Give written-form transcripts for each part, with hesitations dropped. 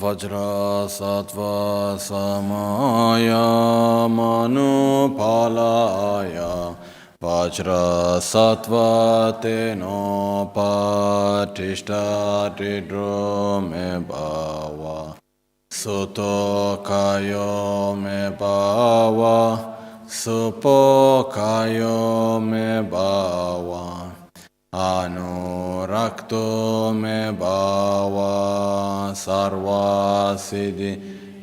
Vajra Sattva Samaya Manupalaya Vajra Sattva Teno Patishta Tidro Me Bhava Suto Kayo Me Bhava Supo Kayo Me Bhava Anurakto Me Bhava Sarva Siddhi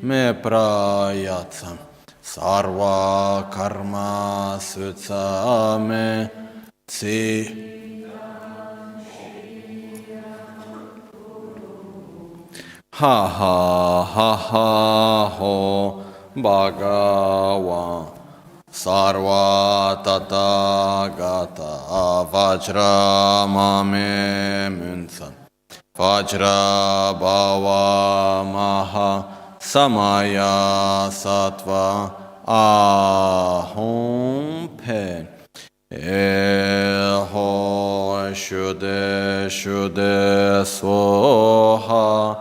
Me Prayatsam Sarva Karma Sutsa Me Tsi Ha ha ha ha ho Bhagavan Sarva Tata Gata Vajra Mame Munsan Vajra Bhava Maha Samaya Sattva Ahom Pen Eho Shuddhe Shuddhe Soha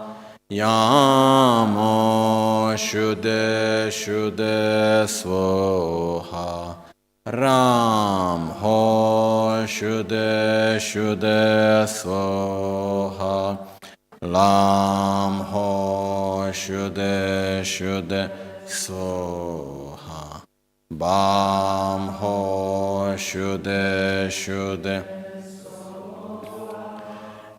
Yamo Shuddhe Shuddhe Svoha Ram Ho Shuddhe Shuddhe Svoha Lam Ho Shuddhe Shuddhe Svoha Bam Ho Shuddhe Shuddhe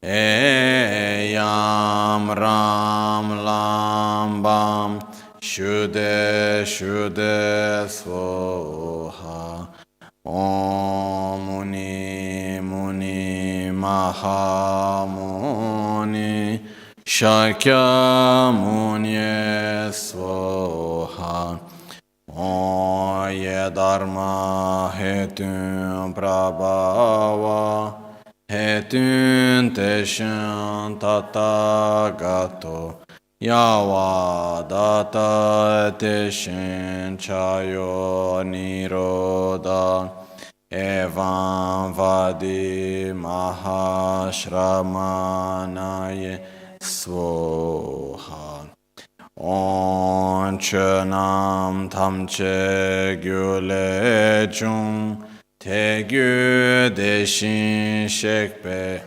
Eyam Ram Lam Bam Shuddhe Shuddhe Svoha Om Muni Muni Maha Muni Shakya Muni Svoha Om Ye Dharma Hetun Prabhava Hetun Teshan Tathagato Yawa Data Teshin Chayo Niroda Evam Vadi Mahashramanaye Svoha On Chönam Tamche Gyule Chung Tegyu Deshin Shekpe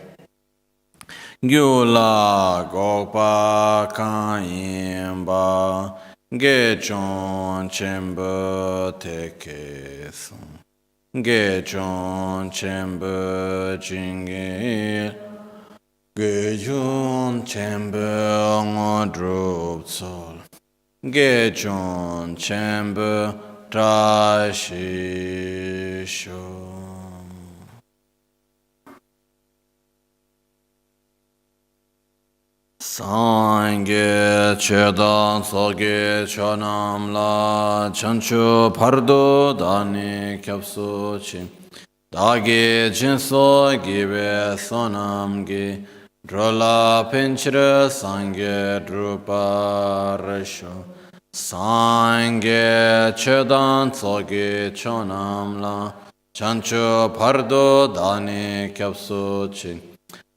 Gyula Gopa Kayimba Gechon Chemba Tekesun Gechon Chemba Jingil Gechon Chemba Ngodrup Sol Gechon Chemba Trashisho Sangye Chedan Soge Chonam La Chanchu Pardo Dani Kyapsu Chi Dagi Jinso Gibe Sonam Gi Drola Pinchira Sangye Drupa Resho Sangye Chedan Soge Chonam La Chanchu Pardo Dani Kyapsu Chi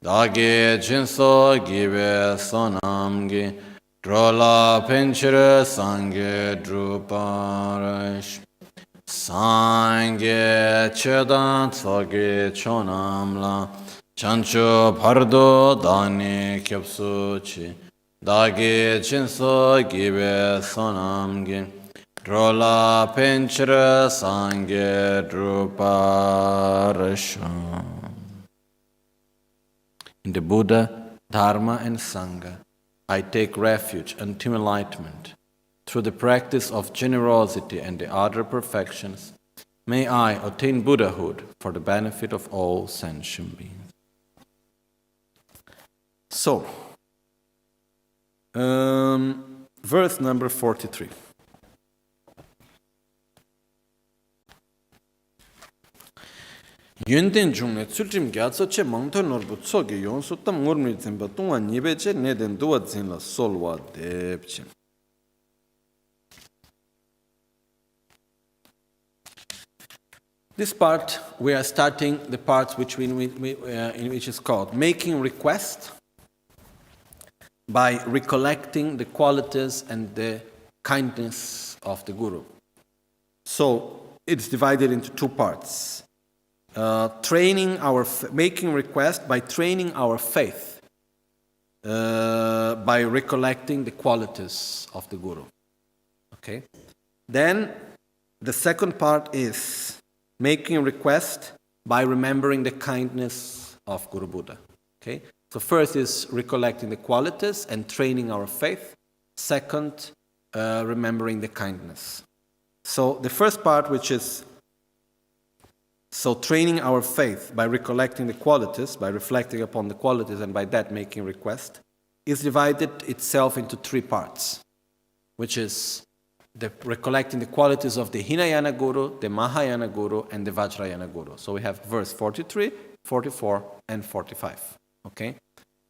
Dagi Jinso Gibe Sonamgi Drola Pinchira Sangye Druparash Sangye Chedan Tsogi Chonamla Chancho Pardo Dani Kyapsuchi Dagi Jinso Gibe Sonamgi Drola Pinchira Sangye Druparash. In the Buddha, Dharma and Sangha, I take refuge until enlightenment. Through the practice of generosity and the other perfections, may I attain Buddhahood for the benefit of all sentient beings. So, verse number 43. Yunten Jung, Tsultim Gatso Che Mountain or Butsogi, Yonsutam Murmitzim, Batunga Nibeche, Neden Duadzin la Solwa Depche. This part, we are starting the part in which is called Making Request by recollecting the qualities and the kindness of the Guru. So it's divided into two parts. Making request by training our faith, by recollecting the qualities of the Guru. Okay. Then the second part is making request by remembering the kindness of Guru Buddha. Okay. So first is recollecting the qualities and training our faith. Second, remembering the kindness. So the first part, which is training our faith by recollecting the qualities, by reflecting upon the qualities and by that making request, is divided itself into three parts, which is recollecting the qualities of the Hinayana Guru, the Mahayana Guru, and the Vajrayana Guru. So we have verse 43, 44, and 45. Okay?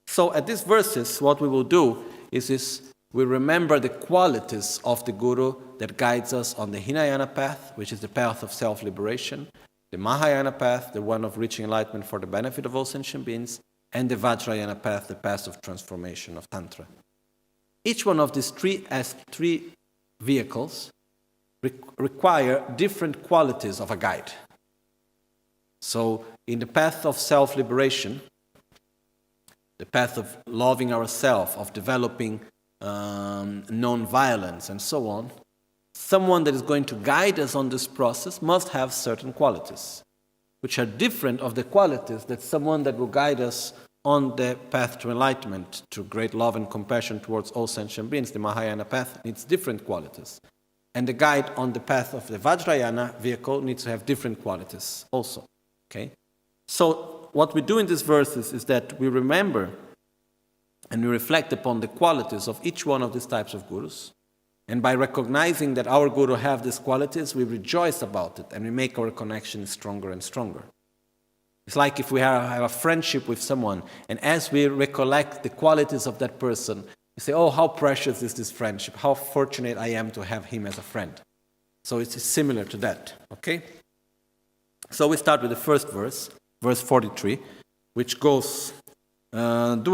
So at these verses, what we will do is we remember the qualities of the Guru that guides us on the Hinayana path, which is the path of self-liberation, the Mahayana path, the one of reaching enlightenment for the benefit of all sentient beings, and the Vajrayana path, the path of transformation of Tantra. Each one of these three vehicles require different qualities of a guide. So in the path of self-liberation, the path of loving ourselves, of developing non-violence and so on, someone that is going to guide us on this process must have certain qualities, which are different of the qualities that someone that will guide us on the path to enlightenment, to great love and compassion towards all sentient beings. The Mahayana path needs different qualities. And the guide on the path of the Vajrayana vehicle needs to have different qualities also. Okay? So what we do in these verses is that we remember and we reflect upon the qualities of each one of these types of gurus. And by recognizing that our Guru have these qualities, we rejoice about it and we make our connection stronger and stronger. It's like if we have a friendship with someone, and as we recollect the qualities of that person, we say, oh, how precious is this friendship, how fortunate I am to have him as a friend. So it's similar to that, okay? So we start with the first verse, verse 43, which goes, making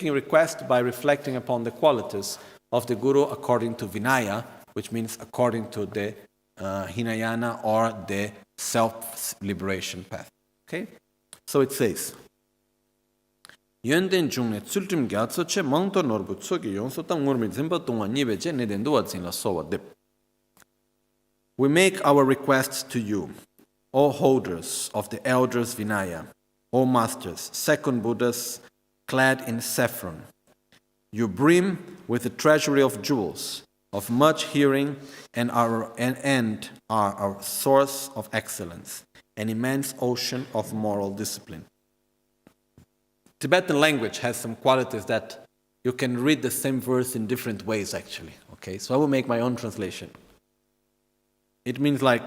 a request by reflecting upon the qualities of the Guru according to Vinaya, which means according to the Hinayana or the self-liberation path. Okay? So it says, we make our requests to you, O holders of the elders Vinaya, O masters, second Buddhas, clad in saffron. You brim with the treasury of jewels, of much hearing, and are our source of excellence, an immense ocean of moral discipline. Tibetan language has some qualities that you can read the same verse in different ways, actually. Okay, so I will make my own translation. It means like,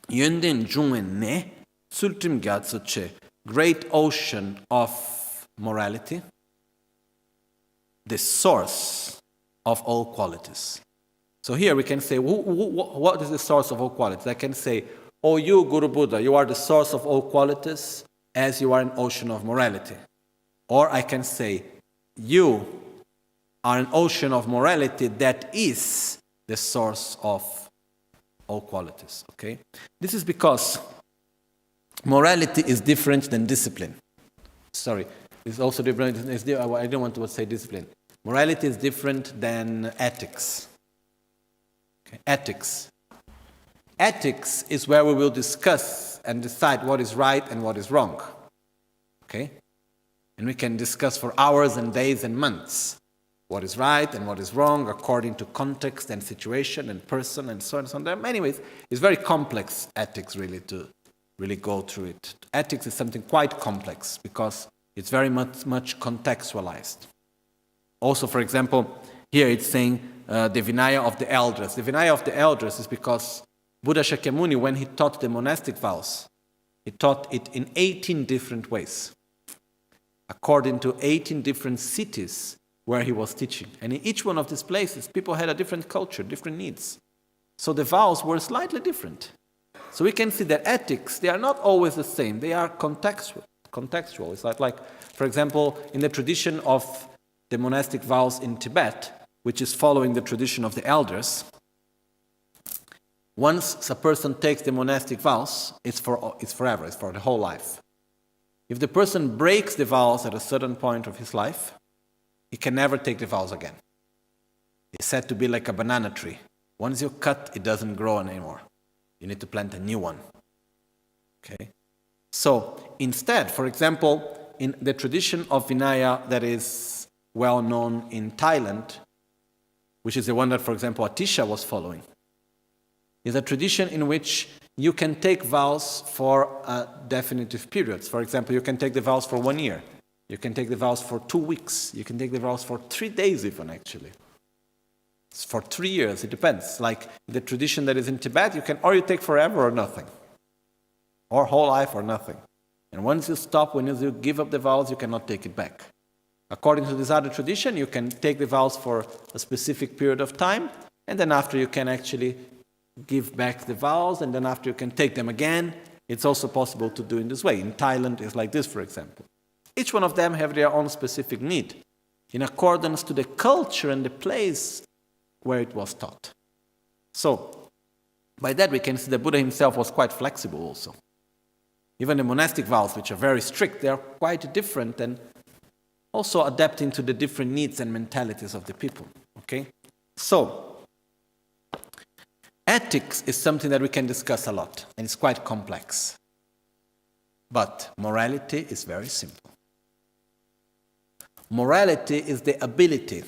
Yönden jungen ne, sultim gyatsoche, great ocean of morality, the source of all qualities. So here we can say, what is the source of all qualities? I can say, oh, you, Guru Buddha, you are the source of all qualities as you are an ocean of morality. Or I can say, you are an ocean of morality that is the source of all qualities. Okay? This is because morality is different than discipline. Sorry, it's also different. I don't want to say discipline. Morality is different than ethics. Okay? Ethics. Ethics is where we will discuss and decide what is right and what is wrong. Okay? And we can discuss for hours and days and months what is right and what is wrong according to context and situation and person and so on and so on. There are many ways. It's very complex, ethics, really, to really go through it. Ethics is something quite complex because it's very much contextualized. Also, for example, here it's saying the Vinaya of the elders. The Vinaya of the elders is because Buddha Shakyamuni, when he taught the monastic vows, he taught it in 18 different ways, according to 18 different cities where he was teaching. And in each one of these places, people had a different culture, different needs. So the vows were slightly different. So we can see that ethics, they are not always the same. They are contextual. It's like, for example, in the tradition of the monastic vows in Tibet, which is following the tradition of the elders, once a person takes the monastic vows, it's forever, it's for the whole life. If the person breaks the vows at a certain point of his life, he can never take the vows again. It's said to be like a banana tree. Once you cut, it doesn't grow anymore. You need to plant a new one. Okay? So, instead, for example, in the tradition of Vinaya that is well known in Thailand, which is the one that, for example, Atisha was following, is a tradition in which you can take vows for definitive periods. For example, you can take the vows for 1 year. You can take the vows for 2 weeks. You can take the vows for 3 days even, actually. It's for 3 years, it depends. Like the tradition that is in Tibet, you take forever or nothing. Or whole life or nothing. And once you stop, when you give up the vows, you cannot take it back. According to this other tradition, you can take the vows for a specific period of time, and then after you can actually give back the vows, and then after you can take them again. It's also possible to do in this way. In Thailand, it's like this, for example. Each one of them have their own specific need, in accordance to the culture and the place where it was taught. So, by that we can see the Buddha himself was quite flexible also. Even the monastic vows, which are very strict, they are quite different and also adapting to the different needs and mentalities of the people. Okay? So, ethics is something that we can discuss a lot, and it's quite complex. But morality is very simple. Morality is the ability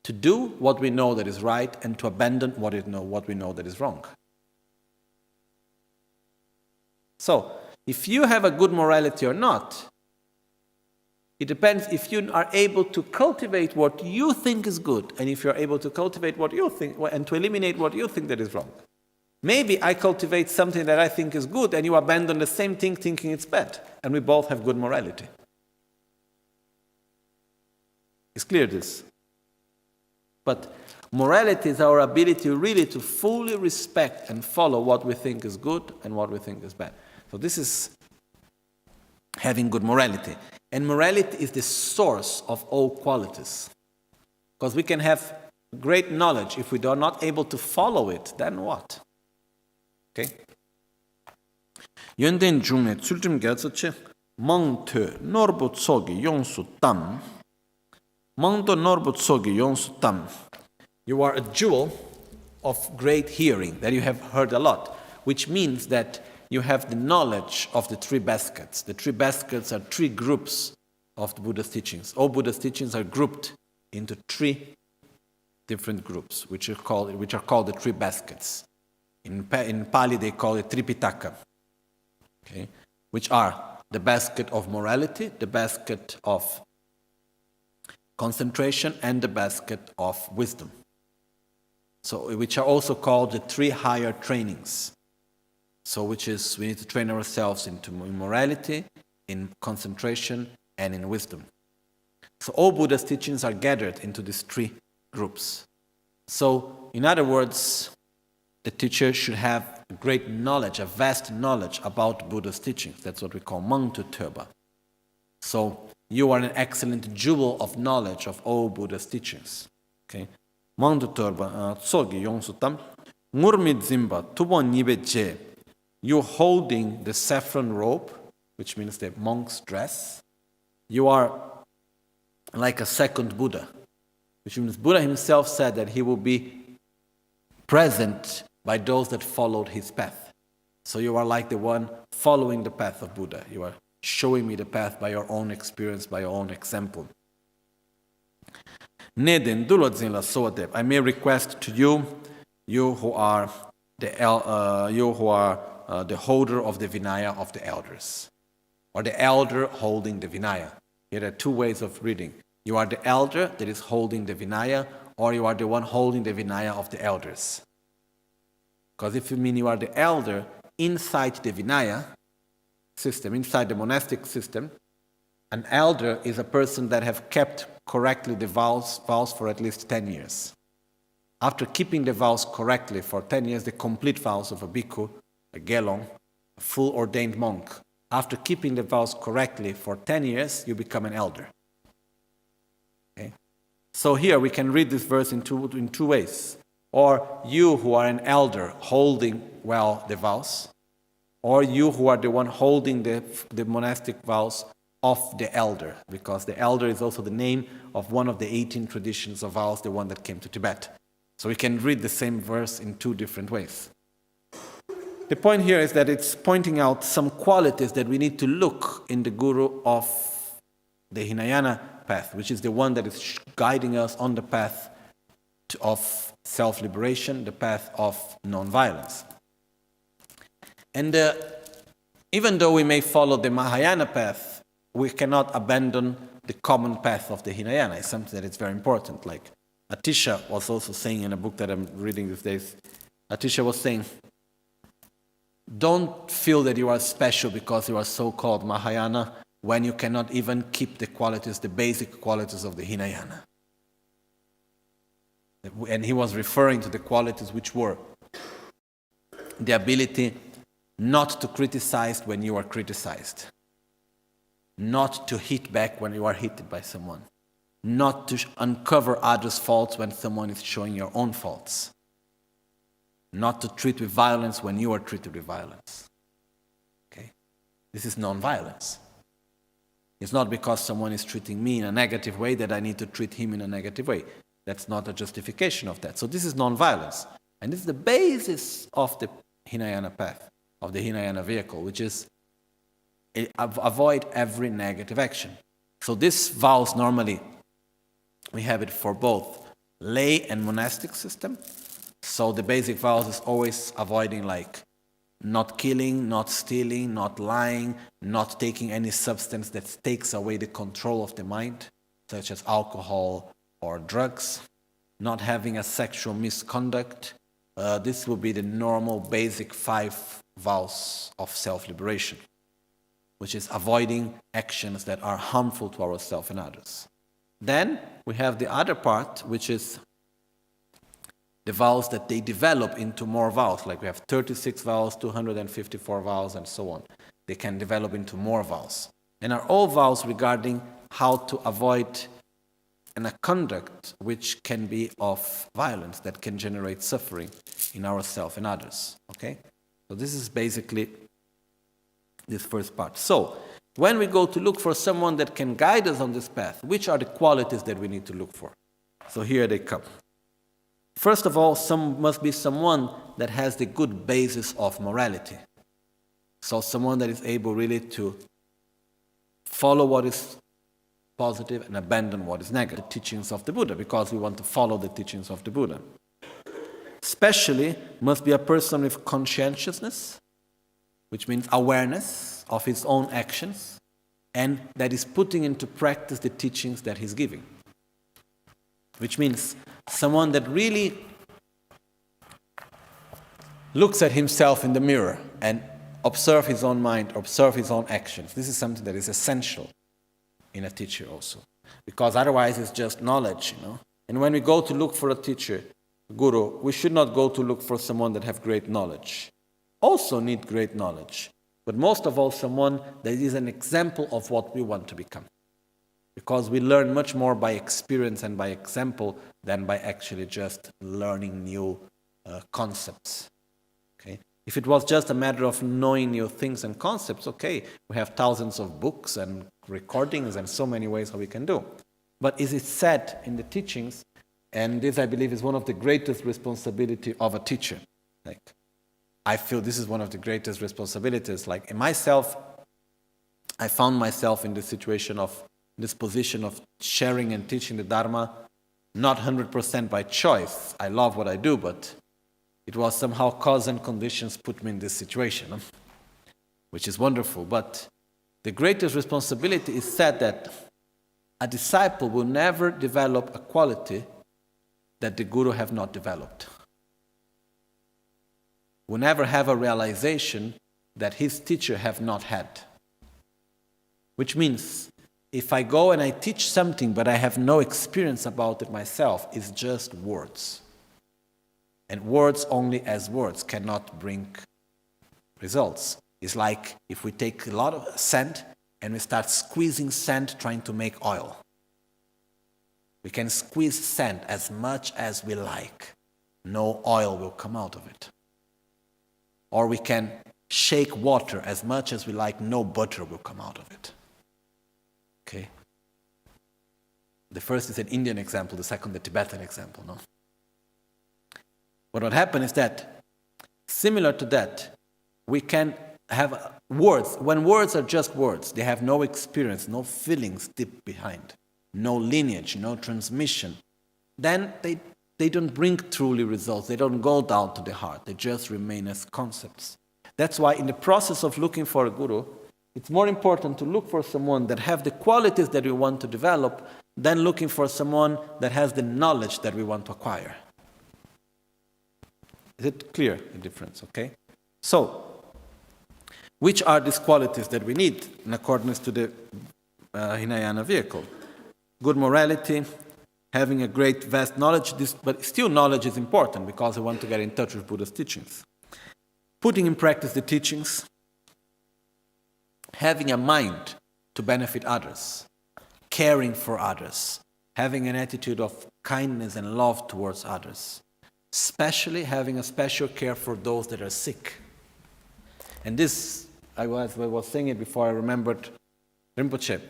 to do what we know that is right and to abandon what we know that is wrong. So, if you have a good morality or not, it depends if you are able to cultivate what you think is good, and if you're able to cultivate what you think, and to eliminate what you think that is wrong. Maybe I cultivate something that I think is good, and you abandon the same thing thinking it's bad, and we both have good morality. It's clear this. But morality is our ability really to fully respect and follow what we think is good and what we think is bad. So this is having good morality. And morality is the source of all qualities. Because we can have great knowledge. If we are not able to follow it, then what? Okay? Yönden jungne tsultim gyatsache mangte norbo tsogi yongsu tam. Mangdo norbo tsogi yongsu tam. You are a jewel of great hearing that you have heard a lot, which means that you have the knowledge of the 3 baskets. The 3 baskets are 3 groups of the Buddha's teachings. All Buddha's teachings are grouped into 3 different groups, which are called the 3 baskets. In Pali, they call it Tripitaka, okay? Which are the basket of morality, the basket of concentration, and the basket of wisdom. So, which are also called the 3 higher trainings. So, which is, we need to train ourselves in morality, in concentration, and in wisdom. So, all Buddha's teachings are gathered into these 3 groups. So, in other words, the teacher should have great knowledge, a vast knowledge about Buddha's teachings. That's what we call Mangtu Töba. So, you are an excellent jewel of knowledge of all Buddha's teachings. Okay? Mangtu Töba, Tsogi Yongsu Tam, Ngurmi Zimba, Tubo Nibe Je. You're holding the saffron robe, which means the monk's dress. You are like a second Buddha, which means Buddha himself said that he will be present by those that followed his path. So you are like the one following the path of Buddha. You are showing me the path by your own experience, by your own example. I may request to you, you who are the holder of the Vinaya of the elders, or the elder holding the Vinaya. Here are 2 ways of reading. You are the elder that is holding the Vinaya, or you are the one holding the Vinaya of the elders. Because if you mean you are the elder inside the Vinaya system, inside the monastic system, an elder is a person that have kept correctly the vows for at least 10 years. After keeping the vows correctly for 10 years, the complete vows of a bhikkhu, a gelong, a full ordained monk, after keeping the vows correctly for 10 years, you become an elder. Okay? So here we can read this verse in two ways. Or you who are an elder holding well the vows, or you who are the one holding the monastic vows of the elder, because the elder is also the name of one of the 18 traditions of vows, the one that came to Tibet. So we can read the same verse in two different ways. The point here is that it's pointing out some qualities that we need to look in the guru of the Hinayana path, which is the one that is guiding us on the path of self-liberation, the path of non-violence. And even though we may follow the Mahayana path, we cannot abandon the common path of the Hinayana. It's something that is very important. Like Atisha was also saying in a book that I'm reading these days, Atisha was saying, don't feel that you are special because you are so-called Mahayana when you cannot even keep the qualities, the basic qualities of the Hinayana. And he was referring to the qualities which were the ability not to criticize when you are criticized, not to hit back when you are hit by someone, not to uncover others' faults when someone is showing your own faults, not to treat with violence when you are treated with violence. Okay? This is non-violence. It's not because someone is treating me in a negative way that I need to treat him in a negative way. That's not a justification of that. So this is non-violence. And this is the basis of the Hinayana path, of the Hinayana vehicle, which is avoid every negative action. So this vows normally, we have it for both lay and monastic system. So the basic vows is always avoiding like not killing, not stealing, not lying, not taking any substance that takes away the control of the mind, such as alcohol or drugs, not having a sexual misconduct. This will be the normal basic 5 vows of self-liberation, which is avoiding actions that are harmful to ourselves and others. Then we have the other part, which is the vows that they develop into more vows. Like we have 36 vows, 254 vows, and so on. They can develop into more vows. And are all vows regarding how to avoid a conduct which can be of violence, that can generate suffering in ourselves and others. Okay? So this is basically this first part. So, when we go to look for someone that can guide us on this path, which are the qualities that we need to look for? So here they come. First of all, must be someone that has the good basis of morality. So someone that is able really to follow what is positive and abandon what is negative. The teachings of the Buddha, because we want to follow the teachings of the Buddha. Especially must be a person with conscientiousness, which means awareness of his own actions, and that is putting into practice the teachings that he's giving. Which means someone that really looks at himself in the mirror and observe his own mind, observe his own actions. This is something that is essential in a teacher also. Because otherwise it's just knowledge, And when we go to look for a teacher, guru, we should not go to look for someone that have great knowledge. Also need great knowledge. But most of all, someone that is an example of what we want to become. Because we learn much more by experience and by example than by actually just learning new concepts. Okay? If it was just a matter of knowing new things and concepts, okay, we have thousands of books and recordings and so many ways how we can do. But is it said in the teachings, and this I believe is one of the greatest responsibility of a teacher. Like, I feel this is one of the greatest responsibilities. Like in myself, I found myself in this situation of this position of sharing and teaching the Dharma, not 100% by choice. I love what I do, but it was somehow cause and conditions put me in this situation, which is wonderful. But the greatest responsibility is said that a disciple will never develop a quality that the Guru have not developed. Will never have a realization that his teacher have not had. Which means, if I go and I teach something but I have no experience about it myself, it's just words. And words only as words cannot bring results. It's like if we take a lot of sand and we start squeezing sand trying to make oil. We can squeeze sand as much as we like. No oil will come out of it. Or we can shake water as much as we like. No butter will come out of it. Okay? The first is an Indian example, the second the Tibetan example, no? But what happened is that, similar to that, we can have words. When words are just words, they have no experience, no feelings deep behind, no lineage, no transmission, then they don't bring truly results. They don't go down to the heart. They just remain as concepts. That's why in the process of looking for a guru, it's more important to look for someone that have the qualities that we want to develop than looking for someone that has the knowledge that we want to acquire. Is it clear, the difference, okay? So, which are these qualities that we need in accordance to the Hinayana vehicle? Good morality, having a great vast knowledge, but still knowledge is important because we want to get in touch with Buddha's teachings. Putting in practice the teachings, having a mind to benefit others, caring for others, having an attitude of kindness and love towards others, especially having a special care for those that are sick. And this, I was saying it before I remembered Rinpoche.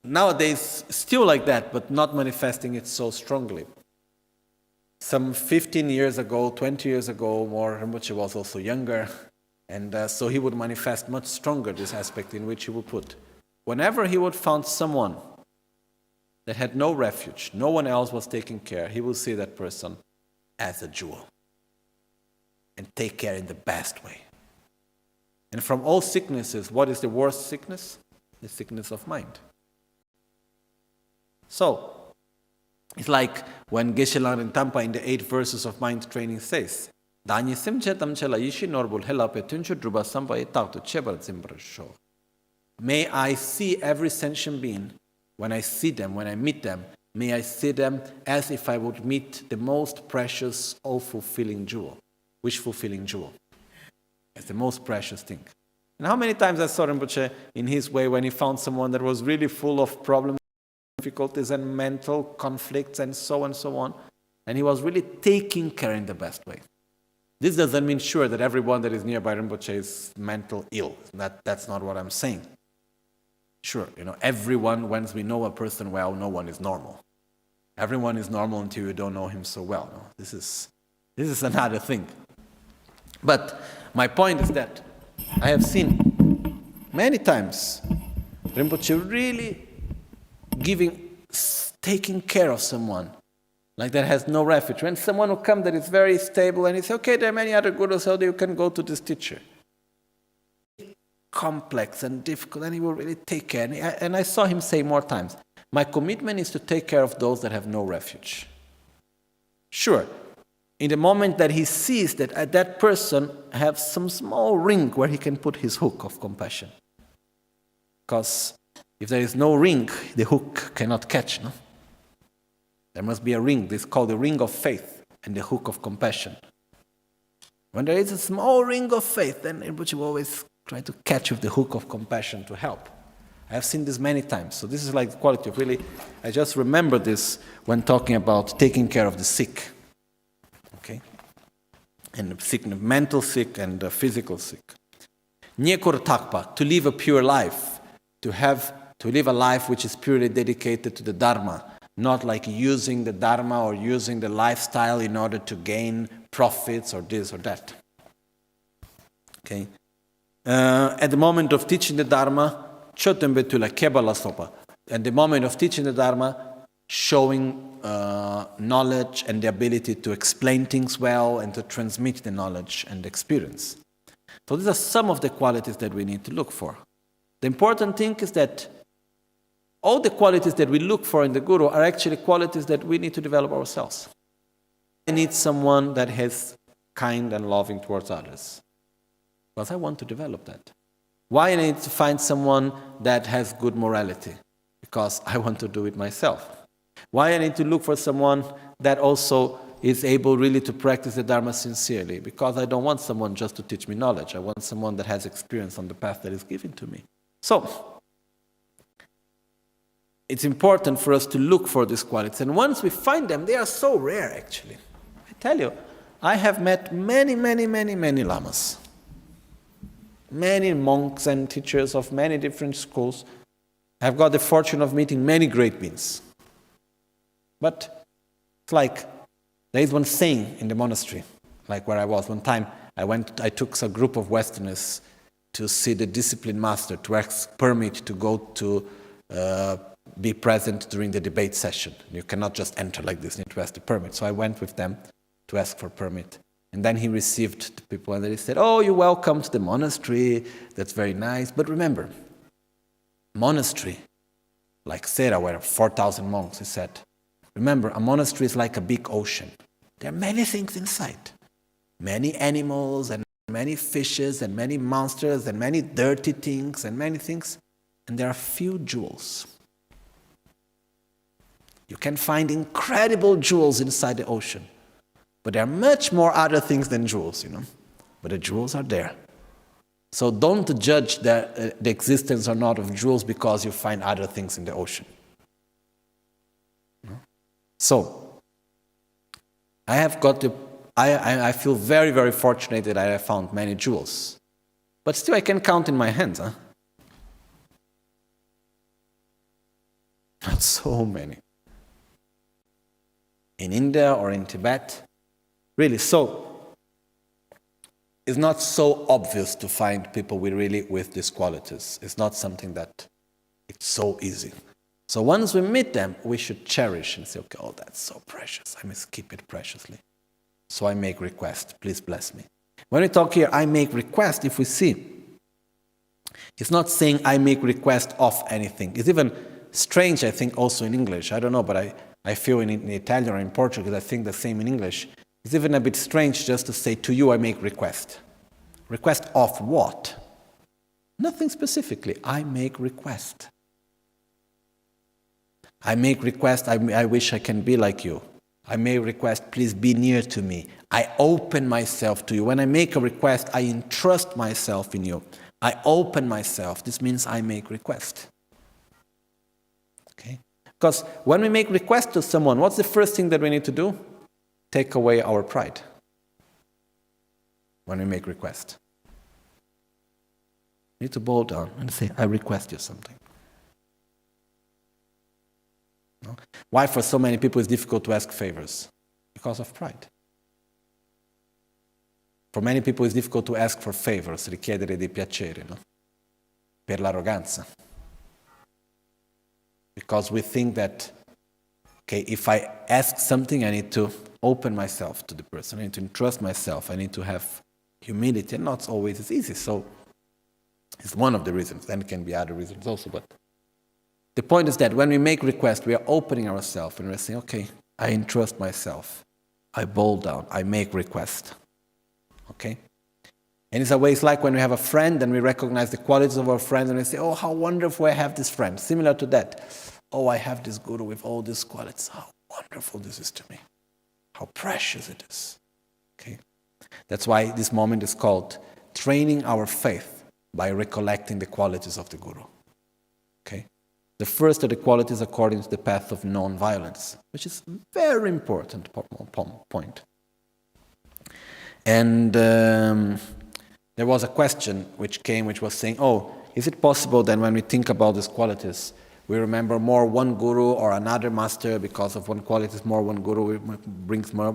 Nowadays, still like that, but not manifesting it so strongly. Some 15 years ago, 20 years ago, more, Rinpoche was also younger, and so he would manifest much stronger this aspect in which he would put. Whenever he would find someone that had no refuge, no one else was taking care, he would see that person as a jewel and take care in the best way. And from all sicknesses, what is the worst sickness? The sickness of mind. So, it's like when Geshe Langren Tampa in the 8 verses of mind training says, may I see every sentient being, when I see them, when I meet them, may I see them as if I would meet the most precious, all-fulfilling jewel. Which fulfilling jewel? It's the most precious thing. And how many times I saw Rinpoche in his way when he found someone that was really full of problems, difficulties and mental conflicts and so on, and he was really taking care in the best way. This doesn't mean sure that everyone that is nearby Rinpoche is mental ill. That's not what I'm saying. Sure, everyone, once we know a person well, no one is normal. Everyone is normal until you don't know him so well. No? This is another thing. But my point is that I have seen many times Rinpoche really taking care of someone like that has no refuge. When someone will come that is very stable and he says, okay, there are many other gurus, so you can go to this teacher. Complex and difficult, and he will really take care. And I saw him say more times, my commitment is to take care of those that have no refuge. Sure, in the moment that he sees that that person has some small ring where he can put his hook of compassion. Because if there is no ring, the hook cannot catch, no? There must be a ring. This is called the ring of faith and the hook of compassion. When there is a small ring of faith, then Rinpoche will always try to catch with the hook of compassion to help. I have seen this many times. So this is like the quality of really, I just remember this when talking about taking care of the sick. Okay? And the sick, mental sick and the physical sick. Nyekur takpa, to live a pure life, to live a life which is purely dedicated to the Dharma, not like using the Dharma or using the lifestyle in order to gain profits or this or that. Okay? At the moment of teaching the Dharma, at the moment of teaching the Dharma, showing knowledge and the ability to explain things well and to transmit the knowledge and experience. So these are some of the qualities that we need to look for. The important thing is that all the qualities that we look for in the Guru are actually qualities that we need to develop ourselves. I need someone that is kind and loving towards others. Because I want to develop that. Why I need to find someone that has good morality? Because I want to do it myself. Why I need to look for someone that also is able really to practice the Dharma sincerely, because I don't want someone just to teach me knowledge. I want someone that has experience on the path that is given to me. So, it's important for us to look for these qualities. And once we find them, they are so rare, actually. I tell you, I have met many lamas. Many monks and teachers of many different schools. I've got the fortune of meeting many great beings. But it's like, there is one saying in the monastery, like where I was. One time, I took a group of Westerners to see the discipline master, to ask permit to go to be present during the debate session. You cannot just enter like this, you need to ask the permit. So I went with them to ask for permit. And then he received the people, and then he said, "Oh, you're welcome to the monastery, that's very nice. But remember, monastery, like Sera, where 4,000 monks," he said, "remember, a monastery is like a big ocean. There are many things inside. Many animals, and many fishes, and many monsters, and many dirty things, and many things. And there are few jewels. You can find incredible jewels inside the ocean. But there are much more other things than jewels, But the jewels are there. So don't judge the existence or not of jewels because you find other things in the ocean." So, I feel very fortunate that I have found many jewels. But still I can count in my hands, Not so many. In India or in Tibet, really, so it's not so obvious to find people with these qualities. It's not something that it's so easy. So once we meet them, we should cherish and say, okay, oh, that's so precious. I must keep it preciously. So I make request, please bless me. When we talk here, I make request, if we see, it's not saying I make request of anything. It's even strange, I think, also in English. I don't know, but I feel in Italian or in Portuguese, I think the same in English. It's even a bit strange just to say, to you I make request. Request of what? Nothing specifically. I make request. I make request, I wish I can be like you. I make request, please be near to me. I open myself to you. When I make a request, I entrust myself in you. I open myself. This means I make request. Okay? Because when we make request to someone, what's the first thing that we need to do? Take away our pride. When we make request. We need to bow down and say, I request you something. No? Why for so many people it's difficult to ask favors? Because of pride. For many people it's difficult to ask for favors, richiedere dei piaceri, no? Per l'arroganza. Because we think that, okay, if I ask something, I need to open myself to the person, I need to entrust myself, I need to have humility, and not always it's easy. So it's one of the reasons. Then it can be other reasons also, but the point is that when we make requests, we are opening ourselves and we're saying, okay, I entrust myself, I bow down, I make request. Okay? And it's a way, it's like when we have a friend and we recognize the qualities of our friend and we say, oh, how wonderful I have this friend. Similar to that. Oh, I have this guru with all these qualities. How wonderful this is to me. How precious it is. Okay? That's why this moment is called training our faith by recollecting the qualities of the guru. Okay? The first of the qualities according to the path of non-violence, which is a very important point. And there was a question which was saying, oh, is it possible that when we think about these qualities, we remember more one guru or another master because of one quality is more one guru, brings more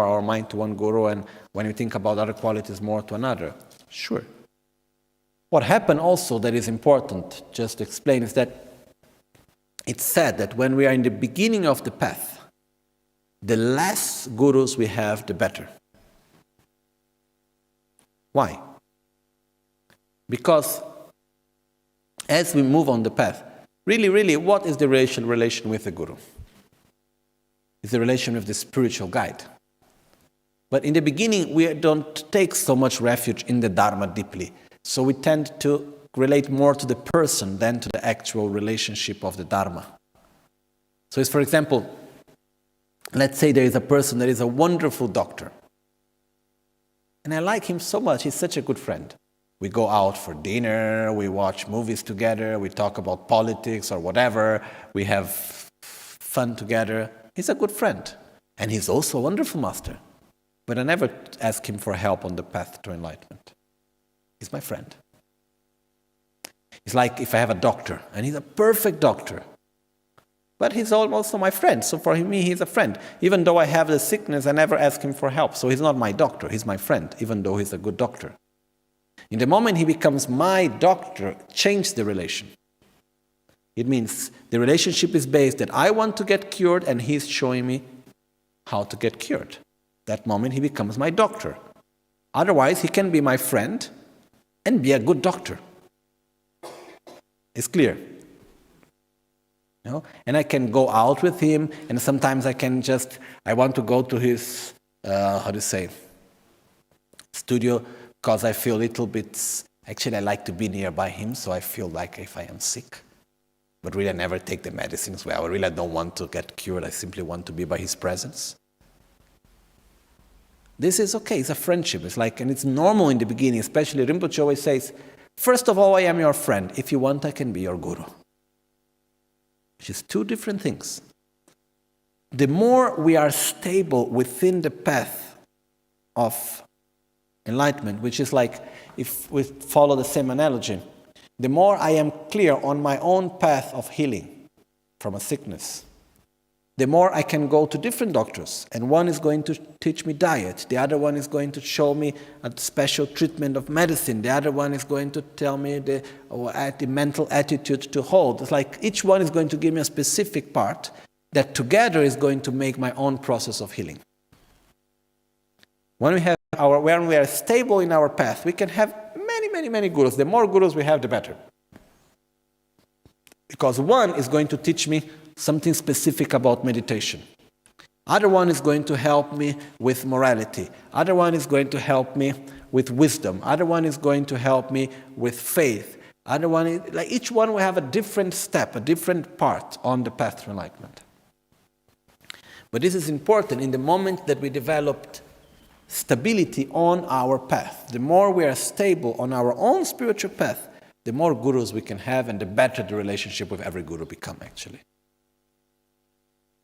our mind to one guru, and when we think about other qualities more to another? Sure. What happened also that is important, just to explain, is that it's said that when we are in the beginning of the path, the less gurus we have, the better. Why? Because as we move on the path, really, what is the relation with the guru? It's the relation with the spiritual guide. But in the beginning, we don't take so much refuge in the Dharma deeply. So we tend to relate more to the person than to the actual relationship of the Dharma. So it's, for example, let's say there is a person that is a wonderful doctor. And I like him so much, he's such a good friend. We go out for dinner, we watch movies together, we talk about politics or whatever, we have fun together. He's a good friend. And he's also a wonderful master. But I never ask him for help on the path to enlightenment. He's my friend. It's like if I have a doctor, and he's a perfect doctor. But he's also my friend, so for me he's a friend. Even though I have the sickness, I never ask him for help. So he's not my doctor, he's my friend, even though he's a good doctor. In the moment he becomes my doctor, change the relation. It means the relationship is based that I want to get cured and he's showing me how to get cured. That moment he becomes my doctor. Otherwise he can be my friend and be a good doctor. It's clear. You know? And I can go out with him, and sometimes I want to go to his, studio, because I feel a little bit, actually I like to be nearby him, so I feel like if I am sick. But really I never take the medicines well. I really don't want to get cured, I simply want to be by his presence. This is okay, it's a friendship. And it's normal in the beginning, especially Rinpoche always says, first of all, I am your friend. If you want, I can be your guru. Which is two different things. The more we are stable within the path of enlightenment, which is like, if we follow the same analogy, the more I am clear on my own path of healing from a sickness, the more I can go to different doctors. And one is going to teach me diet. The other one is going to show me a special treatment of medicine. The other one is going to tell me the mental attitude to hold. It's like each one is going to give me a specific part that together is going to make my own process of healing. When we are stable in our path, we can have many gurus. The more gurus we have, the better. Because one is going to teach me something specific about meditation. Other one is going to help me with morality. Other one is going to help me with wisdom. Other one is going to help me with faith. Other one is, each one will have a different step, a different part on the path to enlightenment. But this is important in the moment that we developed stability on our path. The more we are stable on our own spiritual path, the more gurus we can have and the better the relationship with every guru become actually.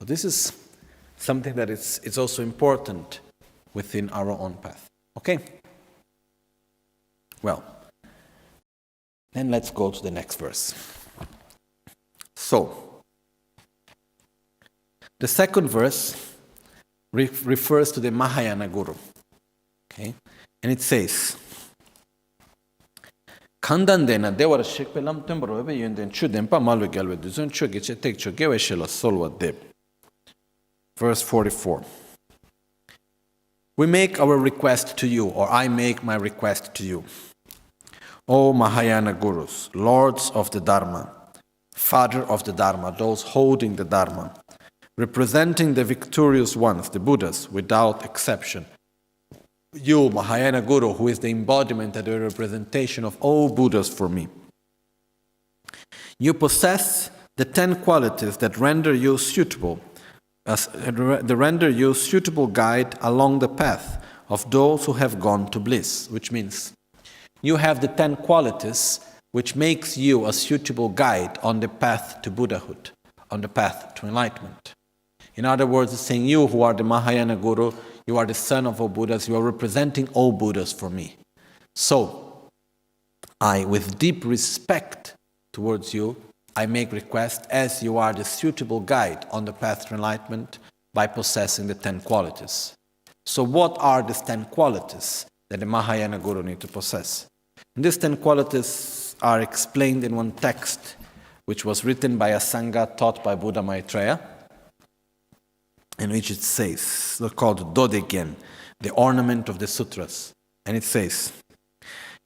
So this is something that it's also important within our own path. Okay? Well, then let's go to the next verse. So, the second verse refers to the Mahayana Guru. Okay? And it says, Kandandena devara shekpelam tembrove yenden chudempa malwe galwe duzun chogeche tek chogewe shela solwa deb. Verse 44. We make our request to you, or I make my request to you. O Mahayana Gurus, Lords of the Dharma, Father of the Dharma, those holding the Dharma, representing the victorious ones, the Buddhas, without exception. You, Mahayana Guru, who is the embodiment and the representation of all Buddhas for me. You possess the 10 qualities that render you suitable guide along the path of those who have gone to bliss, which means you have the 10 qualities which makes you a suitable guide on the path to Buddhahood, on the path to enlightenment. In other words, it's saying you who are the Mahayana Guru, you are the son of all Buddhas, you are representing all Buddhas for me. So, I, with deep respect towards you, I make request as you are the suitable guide on the path to enlightenment by possessing the 10 qualities. So what are these 10 qualities that the Mahayana Guru need to possess? And these 10 qualities are explained in one text which was written by a Sangha taught by Buddha Maitreya, in which it says, they're called Dodegyen, the ornament of the sutras. And it says,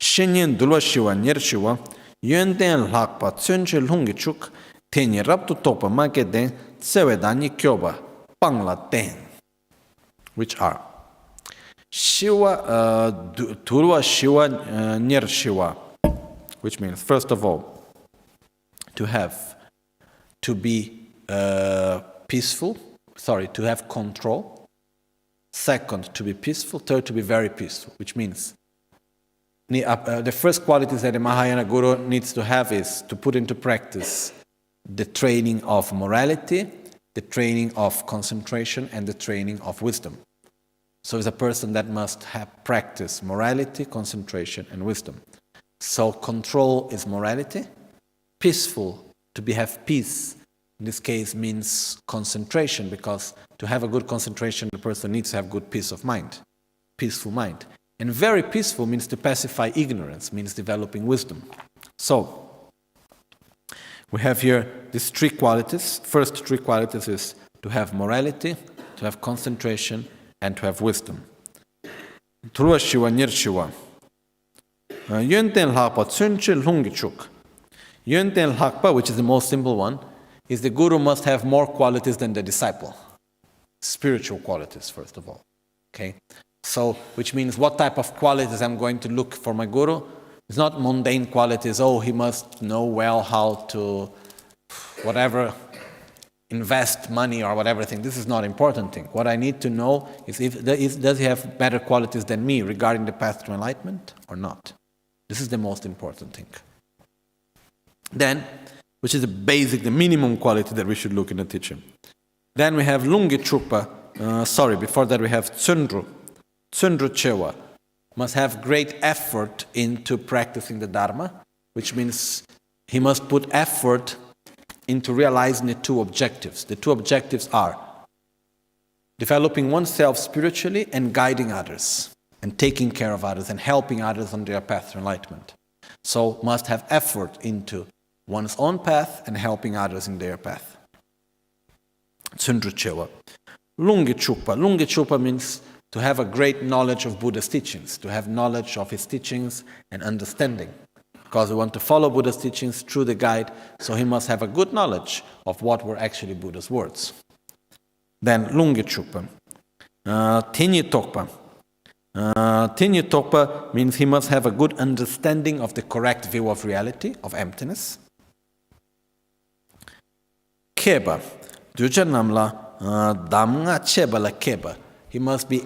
Shenyen Dulwa Shiwa Nyer Shiwa Yönden Lakpa Tsunche Lungi Chuk Tenye Raptu Topa Mageden Tsewe Danyi Kyoba Pangla Ten, which are Shiwa Dulwa Shiwa Nyer Shiwa, which means, first of all, to be peaceful, to have control. Second, to be peaceful. Third, to be very peaceful, which means the first qualities that a Mahayana Guru needs to have is to put into practice the training of morality, the training of concentration, and the training of wisdom. So it's a person that must have practice morality, concentration, and wisdom. So control is morality. Peaceful, to have peace, in this case means concentration, because to have a good concentration, the person needs to have good peace of mind, peaceful mind. And very peaceful means to pacify ignorance, means developing wisdom. So, we have here these three qualities. First three qualities is to have morality, to have concentration, and to have wisdom. Trua shiwa nir shiwa. Yönten lakpa tsunchi lungi chuk. Yönten lakpa, which is the most simple one, is the guru must have more qualities than the disciple. Spiritual qualities, first of all. Okay? So, which means what type of qualities I'm going to look for my guru? It's not mundane qualities, he must know well how to, whatever, invest money or whatever thing. This is not important thing. What I need to know is does he have better qualities than me regarding the path to enlightenment or not? This is the most important thing. Then, which is the minimum quality that we should look in a teacher. Then we have Lungi Chupa. Before that we have Tsundru. Tsundru Chewa must have great effort into practicing the Dharma, which means he must put effort into realizing the two objectives. The two objectives are developing oneself spiritually and guiding others, and taking care of others and helping others on their path to enlightenment. So must have effort into one's own path and helping others in their path. Tsundru Chewa. Lungi Chupa. Lungi Chupa means to have a great knowledge of Buddha's teachings, to have knowledge of his teachings and understanding. Because we want to follow Buddha's teachings through the guide, so he must have a good knowledge of what were actually Buddha's words. Then Lungi Chupa. Tinyi Tokpa. Tinyi Tokpa means he must have a good understanding of the correct view of reality, of emptiness. Keba. Duja namla damnga cheba la keba. He must be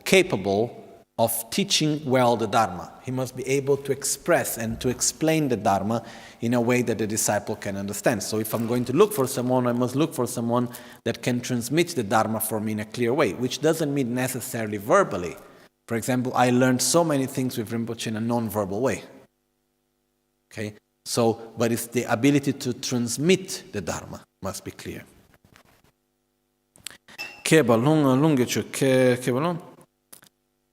capable of teaching well the Dharma. He must be able to express and to explain the Dharma in a way that the disciple can understand. So if I'm going to look for someone, I must look for someone that can transmit the Dharma for me in a clear way, which doesn't mean necessarily verbally. For example, I learned so many things with Rinpoche in a non-verbal way. Okay? So, but it's the ability to transmit the Dharma must be clear. Keba lungichu keba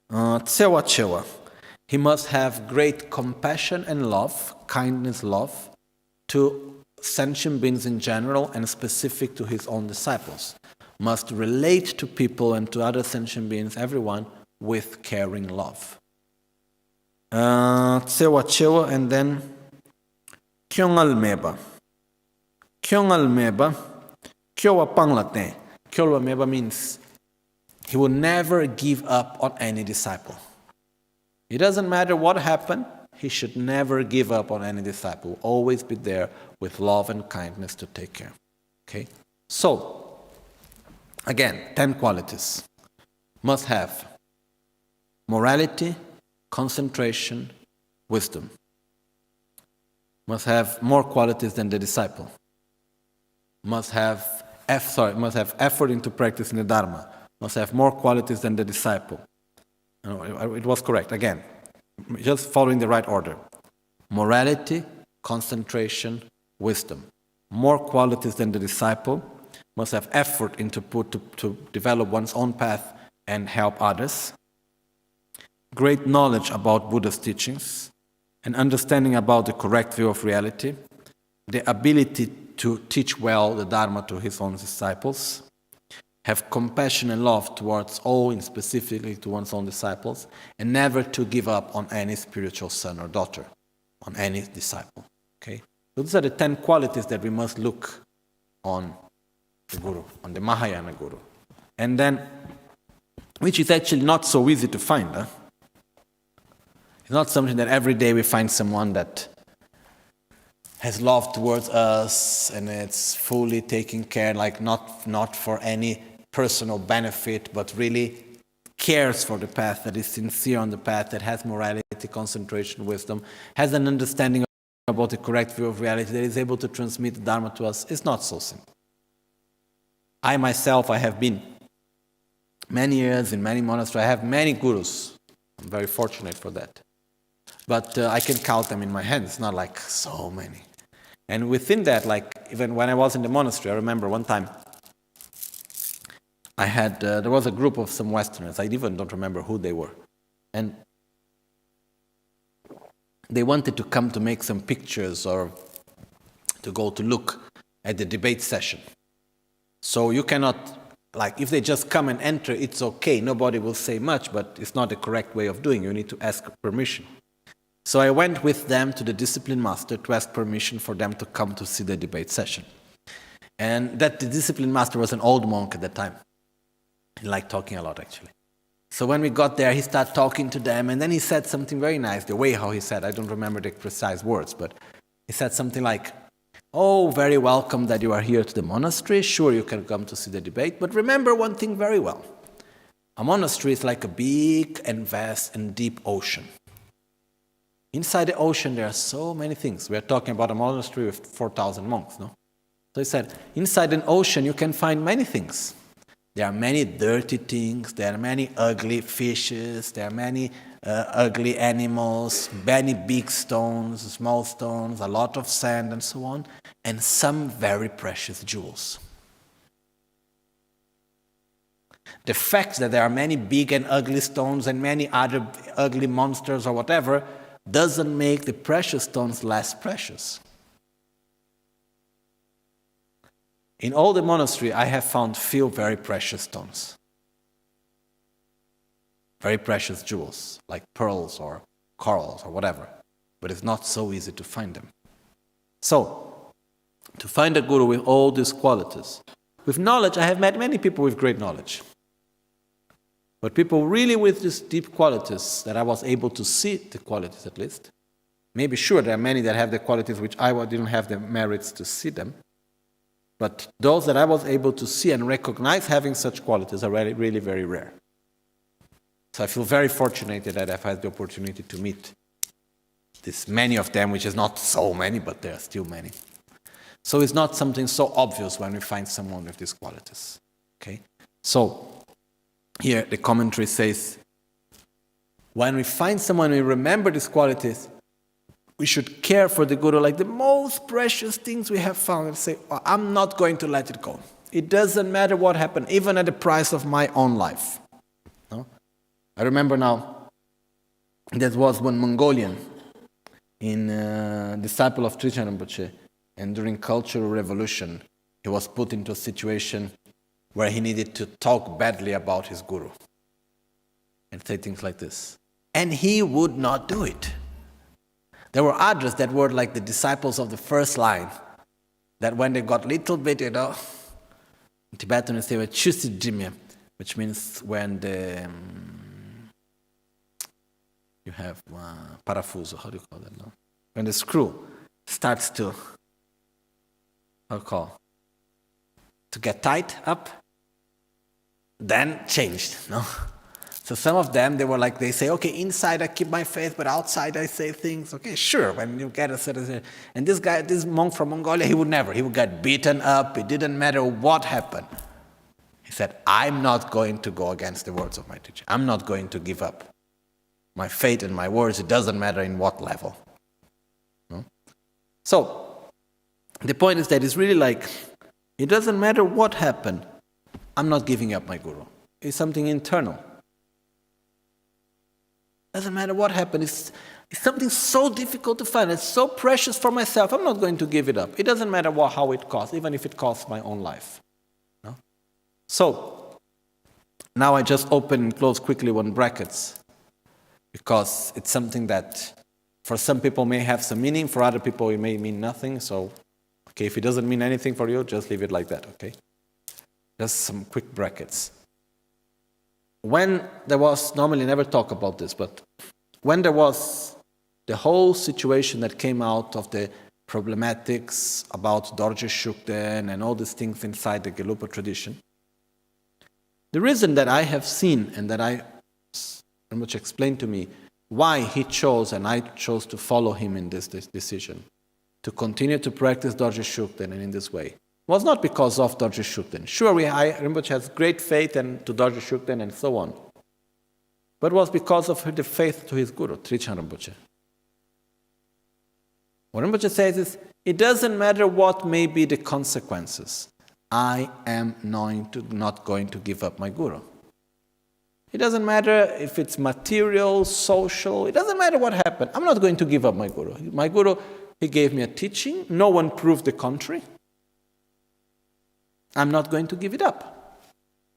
tsewa chewa. He must have great compassion and love, kindness, love, to sentient beings in general and specific to his own disciples. Must relate to people and to other sentient beings, everyone, with caring love. Tsewa chewa, and then kyongal meba. Kyongal meba, kyowa panglaten. Kyolwa meba means he will never give up on any disciple. It doesn't matter what happened, he should never give up on any disciple. Always be there with love and kindness to take care. Okay? So, again, 10 qualities. Must have morality, concentration, wisdom. Must have more qualities than the disciple. Must have effort into practicing the Dharma. Must have more qualities than the disciple. No, it was correct. Again, just following the right order. Morality, concentration, wisdom. More qualities than the disciple. Must have effort to develop one's own path and help others. Great knowledge about Buddha's teachings. An understanding about the correct view of reality. The ability to teach well the Dharma to his own disciples, have compassion and love towards all, and specifically to one's own disciples, and never to give up on any spiritual son or daughter, on any disciple. Okay? So these are the 10 qualities that we must look on the Guru, on the Mahayana Guru. And then, which is actually not so easy to find. It's not something that every day we find someone that has love towards us, and it's fully taking care, like not for any personal benefit, but really cares for the path, that is sincere on the path, that has morality, concentration, wisdom, has an understanding about the correct view of reality, that is able to transmit the Dharma to us, is not so simple. I myself, I have been many years in many monasteries. I have many gurus. I'm very fortunate for that. But I can count them in my hands, not like so many. And within that, like even when I was in the monastery, I remember one time I had, there was a group of some Westerners, I even don't remember who they were. And they wanted to come to make some pictures or to go to look at the debate session. So you cannot, like if they just come and enter, it's okay, nobody will say much, but it's not the correct way of doing it. You need to ask permission. So I went with them to the discipline master to ask permission for them to come to see the debate session. And that the discipline master was an old monk at that time. He liked talking a lot, actually. So when we got there, he started talking to them, and then he said something very nice, the way how he said, I don't remember the precise words, but he said something like, oh, very welcome that you are here to the monastery. Sure, you can come to see the debate, but remember one thing very well. A monastery is like a big and vast and deep ocean. Inside the ocean, there are so many things. We are talking about a monastery with 4,000 monks, no? So he said, inside an ocean, you can find many things. There are many dirty things, there are many ugly fishes, there are many ugly animals, many big stones, small stones, a lot of sand and so on, and some very precious jewels. The fact that there are many big and ugly stones and many other ugly monsters or whatever doesn't make the precious stones less precious. In all the monastery, I have found few very precious stones. Very precious jewels, like pearls or corals or whatever. But it's not so easy to find them. So, to find a guru with all these qualities, with knowledge, I have met many people with great knowledge. But people really with these deep qualities, that I was able to see the qualities at least. Maybe sure, there are many that have the qualities which I didn't have the merits to see them. But those that I was able to see and recognize having such qualities are really, really very rare. So I feel very fortunate that I've had the opportunity to meet this many of them, which is not so many, but there are still many. So it's not something so obvious when we find someone with these qualities. Okay? So here the commentary says, when we find someone, we remember these qualities, we should care for the Guru like the most precious things we have found and say, oh, I'm not going to let it go. It doesn't matter what happened, even at the price of my own life. No? I remember now, there was one Mongolian disciple of Trijang Rinpoche, and during Cultural Revolution, he was put into a situation where he needed to talk badly about his Guru and say things like this. And he would not do it. There were others that were like the disciples of the first line, that when they got little bit, in Tibetan they say, which means when you have parafuso, how do you call that now? When the screw starts to, to get tight up, then changed, no? So some of them, they were like, they say, okay, inside I keep my faith, but outside I say things. Okay, sure, when you get a certain... And this guy, this monk from Mongolia, he would get beaten up. It didn't matter what happened. He said, I'm not going to go against the words of my teacher. I'm not going to give up my faith and my words. It doesn't matter in what level. No? So, the point is that it's really like, it doesn't matter what happened. I'm not giving up my Guru. It's something internal. Doesn't matter what happened. It's something so difficult to find. It's so precious for myself. I'm not going to give it up. It doesn't matter how it costs, even if it costs my own life. No? So, now I just open and close quickly one brackets, because it's something that for some people may have some meaning, for other people it may mean nothing. So, okay, if it doesn't mean anything for you, just leave it like that, okay? Just some quick brackets. When there was, normally never talk about this, but when there was the whole situation that came out of the problematics about Dorje Shukden and all these things inside the Gelugpa tradition. The reason that I have seen and that Rinpoche explained to me why he chose and I chose to follow him in this decision, to continue to practice Dorje Shukden and in this way, was not because of Dorje Shukden. Sure, Rinpoche has great faith to Dorje Shukden and so on, but was because of the faith to his guru, Trichan Rinpoche. What Rinpoche says is, it doesn't matter what may be the consequences. I am not going to give up my guru. It doesn't matter if it's material, social, it doesn't matter what happened. I'm not going to give up my guru. My guru, he gave me a teaching. No one proved the contrary. I'm not going to give it up.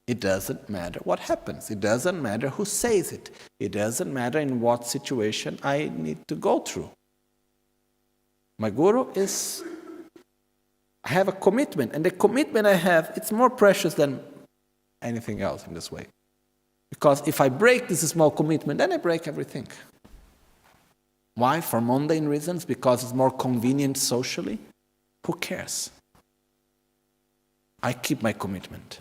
It doesn't matter what happens. It doesn't matter who says it. It doesn't matter in what situation I need to go through. My guru I have a commitment, and the commitment I have, it's more precious than anything else in this way. Because if I break this small commitment, then I break everything. Why? For mundane reasons? Because it's more convenient socially? Who cares? I keep my commitment,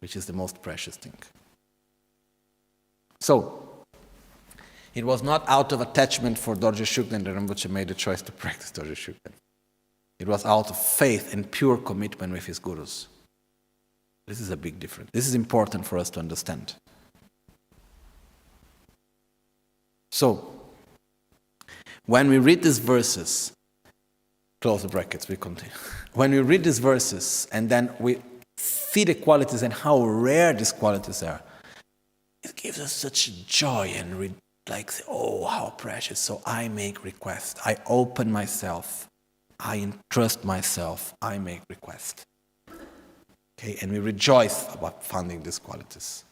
which is the most precious thing. So, it was not out of attachment for Dorje Shukden that Rinpoche made the choice to practice Dorje Shukden. It was out of faith and pure commitment with his gurus. This is a big difference. This is important for us to understand. So, when we read these verses, close the brackets, we continue. When we read these verses and then we see the qualities and how rare these qualities are, it gives us such joy and oh, how precious. So I make request. I open myself. I entrust myself. I make request. Okay, and we rejoice about finding these qualities.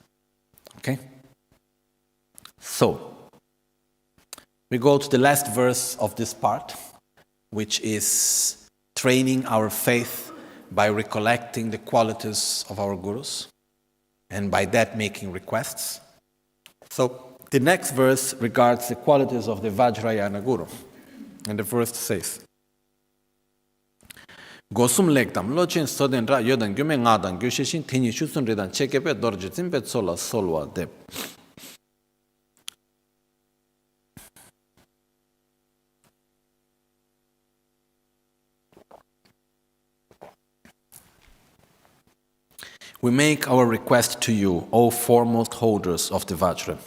Okay? So, we go to the last verse of this part, which is training our faith by recollecting the qualities of our gurus, and by that making requests. So, the next verse regards the qualities of the Vajrayana Guru. And the verse says, Gosum lekdam lochin soden ra yodan gyume ngadan gyushishin tini shusun redan chekepe dorje zimbet sola solwa deb. We make our request to you, O foremost holders of the Vajra.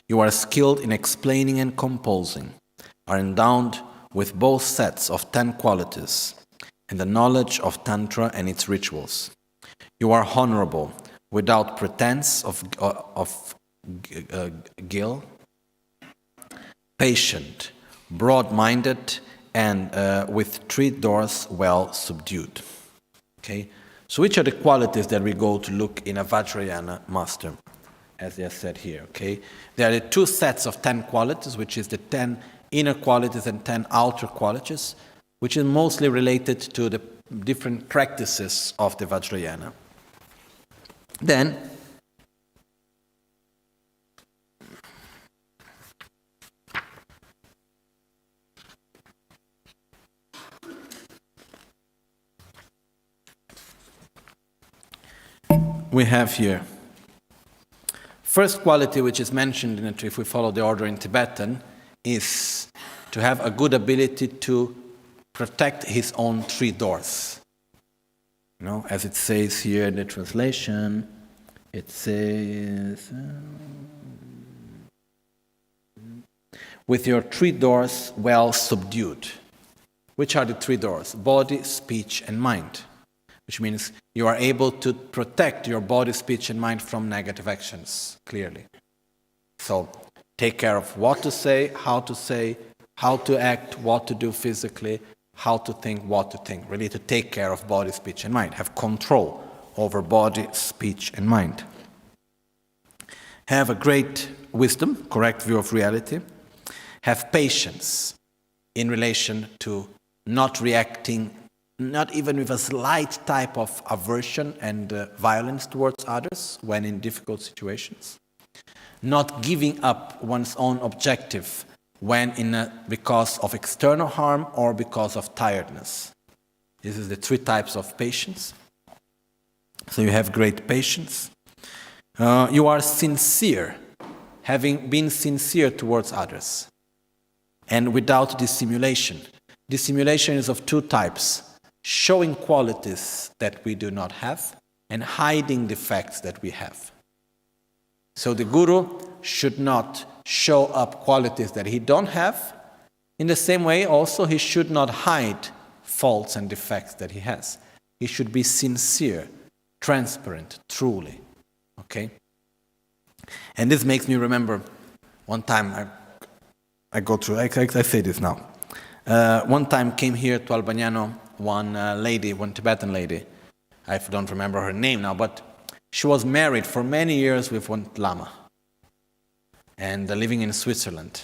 You are skilled in explaining and composing, are endowed with both sets of 10 qualities, and the knowledge of Tantra and its rituals. You are honorable, without pretense of guilt, patient, broad-minded, and with 3 doors well subdued. Okay? So which are the qualities that we go to look in a Vajrayana master, as they are said here, okay? There are the 2 sets of 10 qualities, which is the 10 inner qualities and 10 outer qualities, which is mostly related to the different practices of the Vajrayana. Then, we have here first quality, which is mentioned in it, if we follow the order in Tibetan, is to have a good ability to protect his own 3 doors. You know, as it says here in the translation, it says, with your 3 doors well subdued. Which are the 3 doors? Body, speech, and mind. Which means you are able to protect your body, speech, and mind from negative actions, clearly. So, take care of what to say, how to act, what to do physically, how to think, what to think. Really to take care of body, speech, and mind. Have control over body, speech, and mind. Have a great wisdom, correct view of reality. Have patience in relation to not reacting, not even with a slight type of aversion and violence towards others when in difficult situations. Not giving up one's own objective because of external harm or because of tiredness. This is the three types of patience. So you have great patience. You are sincere, having been sincere towards others, and without dissimulation. Dissimulation is of two types: showing qualities that we do not have and hiding defects that we have. So the guru should not show up qualities that he don't have. In the same way, also, he should not hide faults and defects that he has. He should be sincere, transparent, truly. Okay? And this makes me remember one time, I say this now. One time came here to Albagnano one Tibetan lady. I don't remember her name now, but she was married for many years with one Lama and living in Switzerland.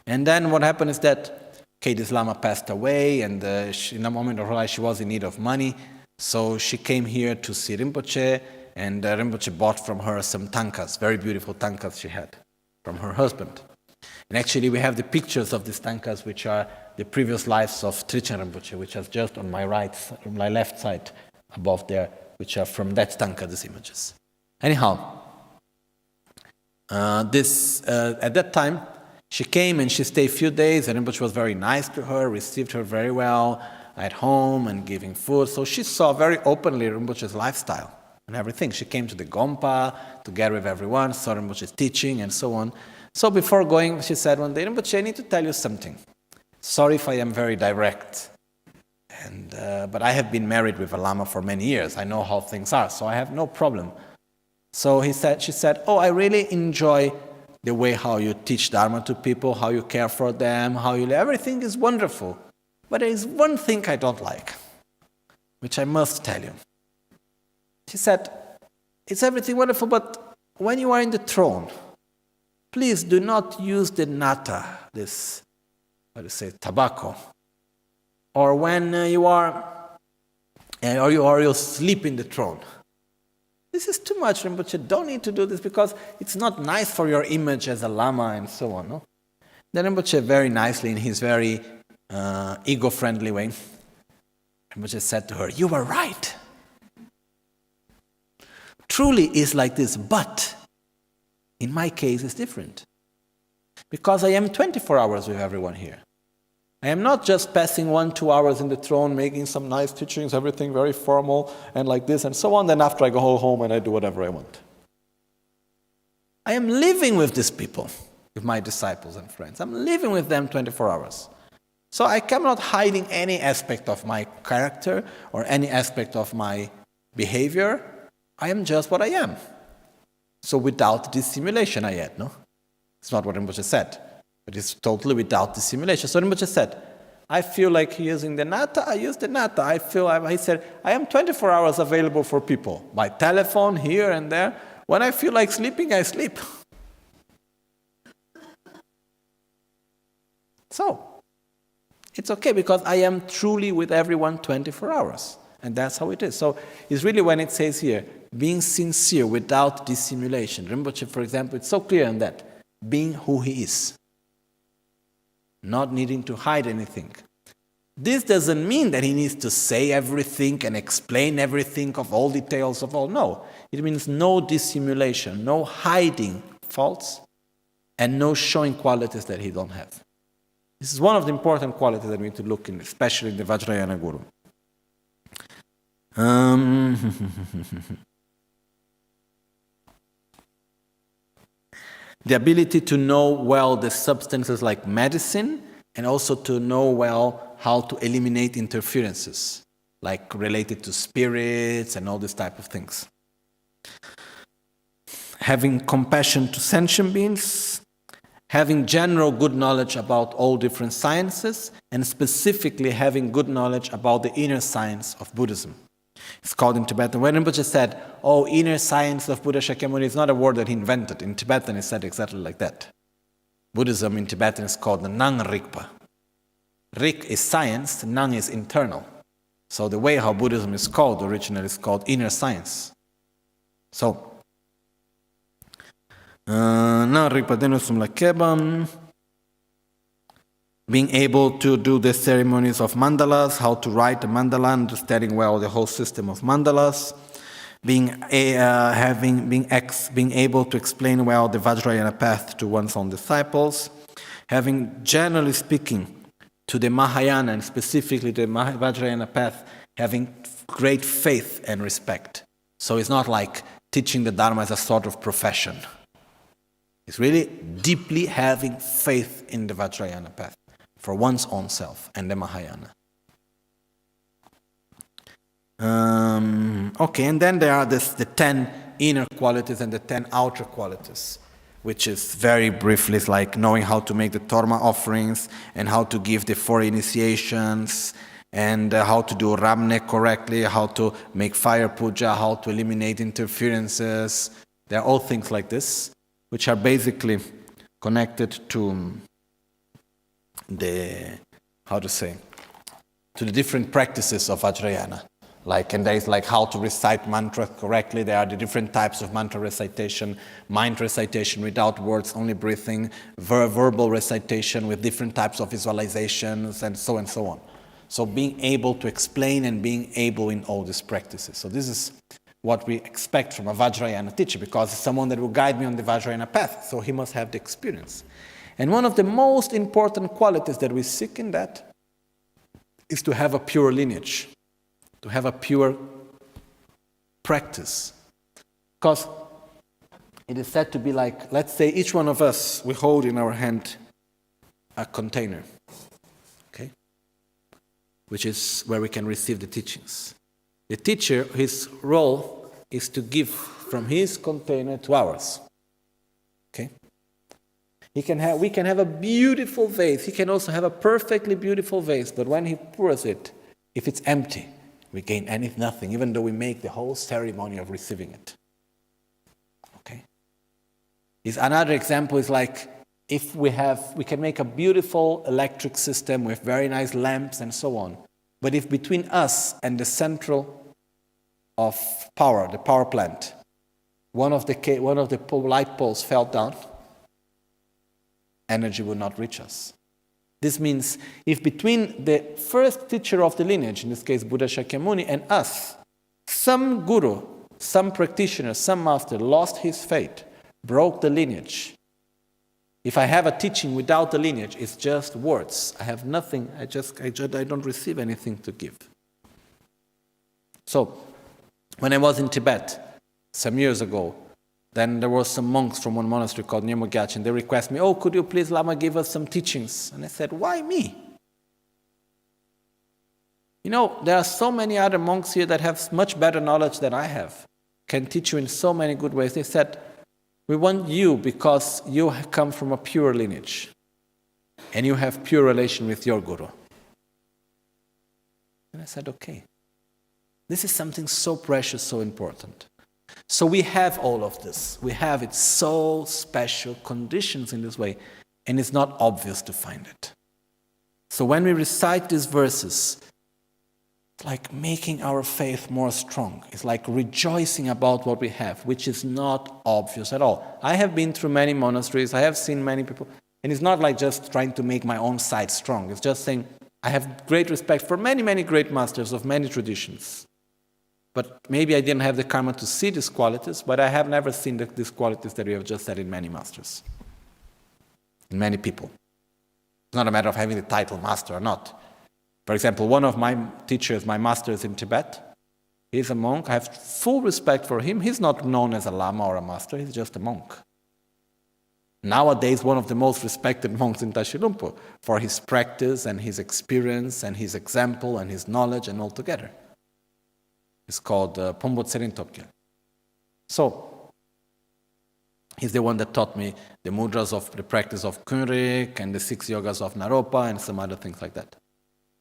And then what happened is that, this Lama passed away, and in a moment of her life she was in need of money, so she came here to see Rinpoche, and Rinpoche bought from her some tankas, very beautiful tankas she had, from her husband. And actually we have the pictures of these tankas, which are the previous lives of Trijang Rinpoche, which is just on my left side, above there, which are from that tanka, these images. Anyhow, at that time, she came and she stayed a few days, and Rinpoche was very nice to her, received her very well at home and giving food. So she saw very openly Rinpoche's lifestyle and everything. She came to the Gompa together with everyone, saw Rinpoche's teaching and so on. So before going, she said one day, Rinpoche, I need to tell you something. Sorry if I am very direct. But I have been married with a Lama for many years. I know how things are, so I have no problem. So she said, I really enjoy the way how you teach Dharma to people, how you care for them, everything is wonderful. But there is one thing I don't like, which I must tell you. She said, it's everything wonderful, but when you are in the throne, please do not use the nata, this, tobacco. Or when you sleep in the throne. This is too much, Rinpoche. Don't need to do this because it's not nice for your image as a Lama and so on. No? Then Rinpoche very nicely, in his very ego-friendly way, Rinpoche said to her, you were right. Truly is like this, but in my case it's different. Because I am 24 hours with everyone here. I am not just passing 1-2 hours in the throne, making some nice teachings, everything very formal and like this and so on. Then after I go home and I do whatever I want. I am living with these people, with my disciples and friends. I'm living with them 24 hours. So I am not hiding any aspect of my character or any aspect of my behavior. I am just what I am. So without dissimulation, I add, no? It's not what Rinpoche said. But it's totally without dissimulation. So Rinpoche said, I feel like using the nata, I use the nata. He said, I am 24 hours available for people. By telephone, here and there. When I feel like sleeping, I sleep. So, it's okay because I am truly with everyone 24 hours. And that's how it is. So, it's really when it says here, being sincere without dissimulation. Rinpoche, for example, it's so clear in that. Being who he is. Not needing to hide anything. This doesn't mean that he needs to say everything and explain everything of all details of all. No. It means no dissimulation, no hiding faults, and no showing qualities that he don't have. This is one of the important qualities that we need to look in, especially in the Vajrayana Guru. The ability to know well the substances like medicine, and also to know well how to eliminate interferences, like related to spirits and all this type of things. Having compassion to sentient beings, having general good knowledge about all different sciences, and specifically having good knowledge about the inner science of Buddhism. It's called in Tibetan. When Rinpoche said, inner science of Buddha Shakyamuni, is not a word that he invented. In Tibetan, he said exactly like that. Buddhism in Tibetan is called the Nang Rigpa. Rik is science, Nang is internal. So the way how Buddhism is called originally is called inner science. So, Nang Rigpa Denusum Lakebam. being able to do the ceremonies of mandalas, how to write a mandala, understanding well the whole system of mandalas, being able to explain well the Vajrayana path to one's own disciples, having, generally speaking, to the Mahayana and specifically the Vajrayana path, having great faith and respect. So it's not like teaching the Dharma as a sort of profession. It's really deeply having faith in the Vajrayana path for one's own self and the Mahayana. And then there are the 10 inner qualities and the 10 outer qualities, which is very briefly is like knowing how to make the Torma offerings and how to give the 4 initiations and how to do Ramne correctly, how to make fire puja, how to eliminate interferences. They're all things like this, which are basically connected to the different practices of Vajrayana. And there is how to recite mantras correctly. There are the different types of mantra recitation, mind recitation without words, only breathing, verbal recitation with different types of visualizations, and so on. So being able to explain and being able in all these practices. So this is what we expect from a Vajrayana teacher, because it's someone that will guide me on the Vajrayana path, so he must have the experience. And one of the most important qualities that we seek in that is to have a pure lineage, to have a pure practice. Because it is said to be let's say each one of us, we hold in our hand a container, okay, which is where we can receive the teachings. The teacher, his role is to give from his container to ours, okay? We can have a beautiful vase. He can also have a perfectly beautiful vase, but when he pours it, if it's empty, we gain nothing, even though we make the whole ceremony of receiving it. Okay? Another example is if we can make a beautiful electric system with very nice lamps and so on, but if between us and the central of power, the power plant, one of the light poles fell down, energy will not reach us. This means if between the first teacher of the lineage, in this case Buddha Shakyamuni, and us, some guru, some practitioner, some master lost his faith, broke the lineage. If I have a teaching without the lineage, it's just words. I have nothing, I don't receive anything to give. So, when I was in Tibet some years ago, then there were some monks from one monastery called Nyemo Gyatso, and they requested me, could you please, Lama, give us some teachings? And I said, why me? There are so many other monks here that have much better knowledge than I have, can teach you in so many good ways. They said, we want you because you come from a pure lineage, and you have pure relation with your guru. And I said, okay. This is something so precious, so important. So we have all of this. We have it so special conditions in this way, and it's not obvious to find it. So when we recite these verses, it's like making our faith more strong. It's like rejoicing about what we have, which is not obvious at all. I have been through many monasteries. I have seen many people, and it's not like just trying to make my own side strong. It's just saying I have great respect for many, many great masters of many traditions. But maybe I didn't have the karma to see these qualities, but I have never seen these qualities that we have just said in many masters, in many people. It's not a matter of having the title master or not. For example, one of my teachers, my masters in Tibet, he's a monk. I have full respect for him. He's not known as a Lama or a master. He's just a monk. Nowadays, one of the most respected monks in Tashilhunpo for his practice and his experience and his example and his knowledge and all together. It's called Pombo Tserin Topkyal. So, he's the one that taught me the mudras of the practice of Kunrik and the 6 yogas of Naropa and some other things like that.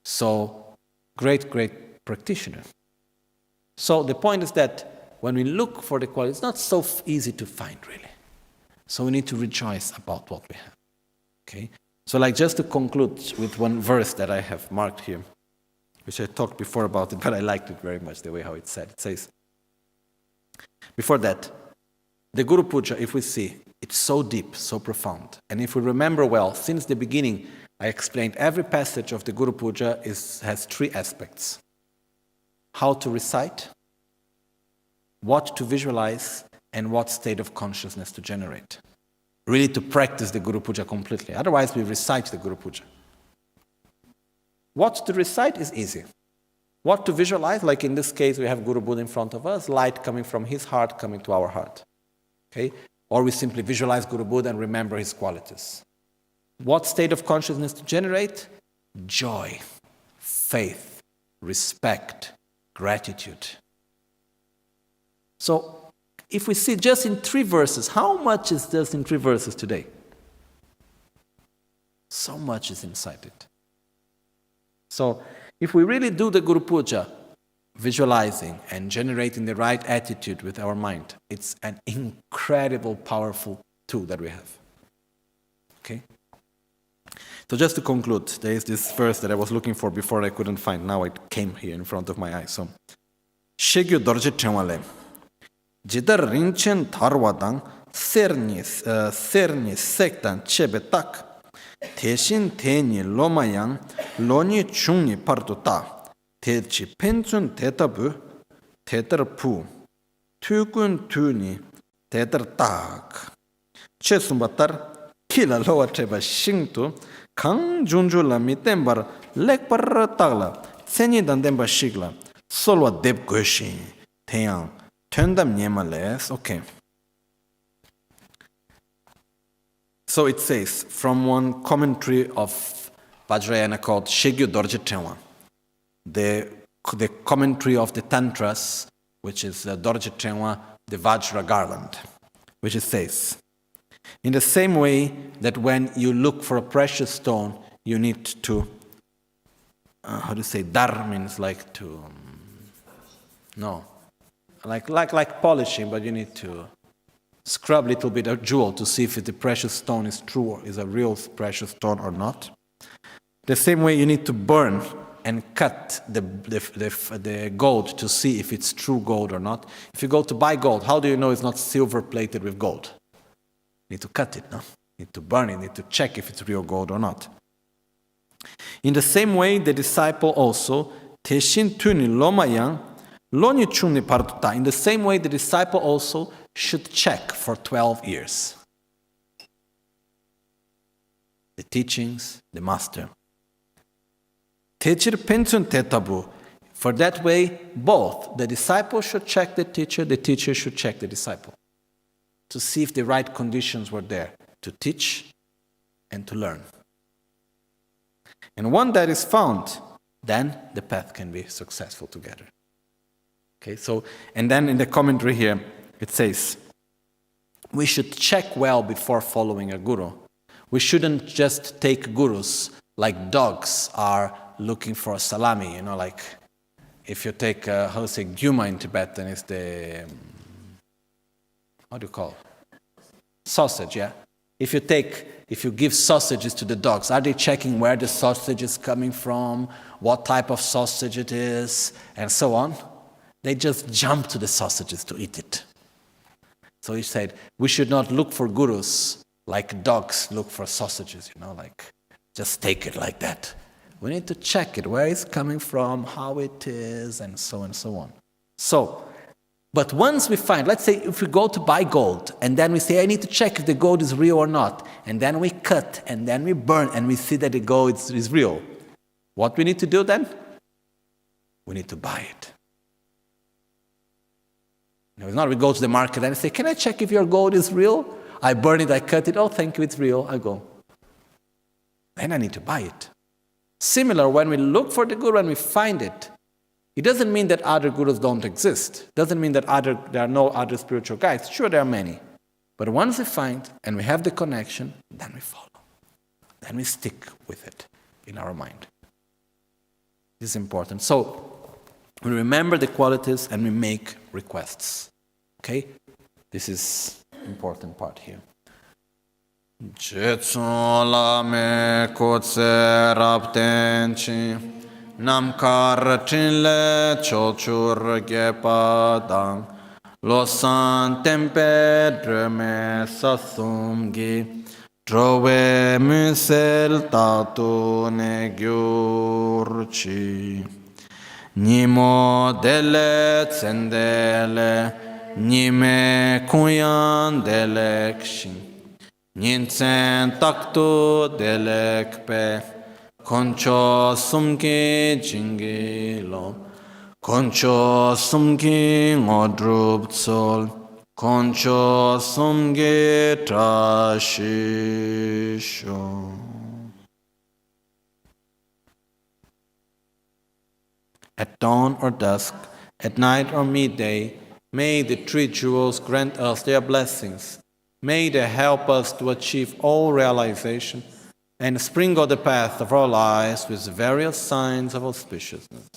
So, great practitioner. So, the point is that when we look for the quality, it's not so easy to find, really. So, we need to rejoice about what we have. Okay? So, just to conclude with one verse that I have marked here, which I talked before about it, but I liked it very much, the way how it's said. It says, before that, the Guru Puja, if we see, it's so deep, so profound. And if we remember well, since the beginning, I explained every passage of the Guru Puja has 3 aspects. How to recite, what to visualize, and what state of consciousness to generate. Really to practice the Guru Puja completely. Otherwise we recite the Guru Puja. What to recite is easy. What to visualize, like in this case we have Guru Buddha in front of us, light coming from his heart coming to our heart. Okay? Or we simply visualize Guru Buddha and remember his qualities. What state of consciousness to generate? Joy, faith, respect, gratitude. So, if we see just in 3 verses, how much is just in 3 verses today? So much is inside it. So, if we really do the Guru Puja, visualizing and generating the right attitude with our mind, it's an incredible, powerful tool that we have. Okay? So just to conclude, there is this verse that I was looking for before I couldn't find. Now it came here in front of my eyes. So, Shegyu dorje temwale, jidar rinchen tharwadang serni sektan chebe tak, teshin teni lomayang loni chungni partuta, techi penchun tetabu, tetar pu, tukun tuni, tetar tak, chesumbatar kila loa cheba shingtu, Kang junju la mi tembar lekpar tagla tseni dan temba shigla solwa deb goshi tenyang tendam nyemales. Okay. So it says from one commentary of Vajrayana called Shegyu Dorje Tenwa, the commentary of the Tantras, which is Dorje Tenwa, the Vajra garland, which it says, in the same way that when you look for a precious stone, you need to, dar means like to, like polishing, but you need to scrub a little bit of jewel to see if the precious stone is true, or is a real precious stone or not. The same way you need to burn and cut the gold to see if it's true gold or not. If you go to buy gold, how do you know it's not silver plated with gold? You need to cut it, no? You need to burn it, you need to check if it's real gold or not. In the same way, the disciple also, teshin tuni lomayang, loni chuni partuta. In the same way, the disciple also should check for 12 years. The teachings, the master. Techir penchun tetabu. For that way, both the disciple should check the teacher should check the disciple, to see if the right conditions were there to teach and to learn. And when that is found, then the path can be successful together. Okay, so, and then in the commentary here, it says, we should check well before following a guru. We shouldn't just take gurus like dogs are looking for a salami, like if you take, gyuma in Tibetan is the, how do you call it? Sausage, yeah? If you give sausages to the dogs, are they checking where the sausage is coming from, what type of sausage it is, and so on? They just jump to the sausages to eat it. So he said, we should not look for gurus like dogs look for sausages, like just take it like that. We need to check it, where it's coming from, how it is, and so on. So, but once we find, let's say if we go to buy gold, and then we say, I need to check if the gold is real or not, and then we cut, and then we burn, and we see that the gold is real. What we need to do then? We need to buy it. It's not we go to the market and say, can I check if your gold is real? I burn it, I cut it, oh, thank you, it's real, I go. Then I need to buy it. Similar, when we look for the guru and we find it, it doesn't mean that other gurus don't exist. It doesn't mean that there are no other spiritual guides. Sure, there are many. But once we find and we have the connection, then we follow. Then we stick with it in our mind. This is important. So, we remember the qualities and we make requests. Okay? This is important part here. Jetson lame kotse raptenchi namkar chinle chochur gepadang losan tempe dreme sasumgi Trove Michel Tato ne gyurci. Nimo dele tsendele, nime kuyan delekshi. Ninsen takto delekpe, koncho sumki jingilo, koncho sumki ngodrup tsol, koncho sumki trashisho. At dawn or dusk, at night or midday, may the three jewels grant us their blessings. May they help us to achieve all realization and sprinkle the path of our lives with various signs of auspiciousness.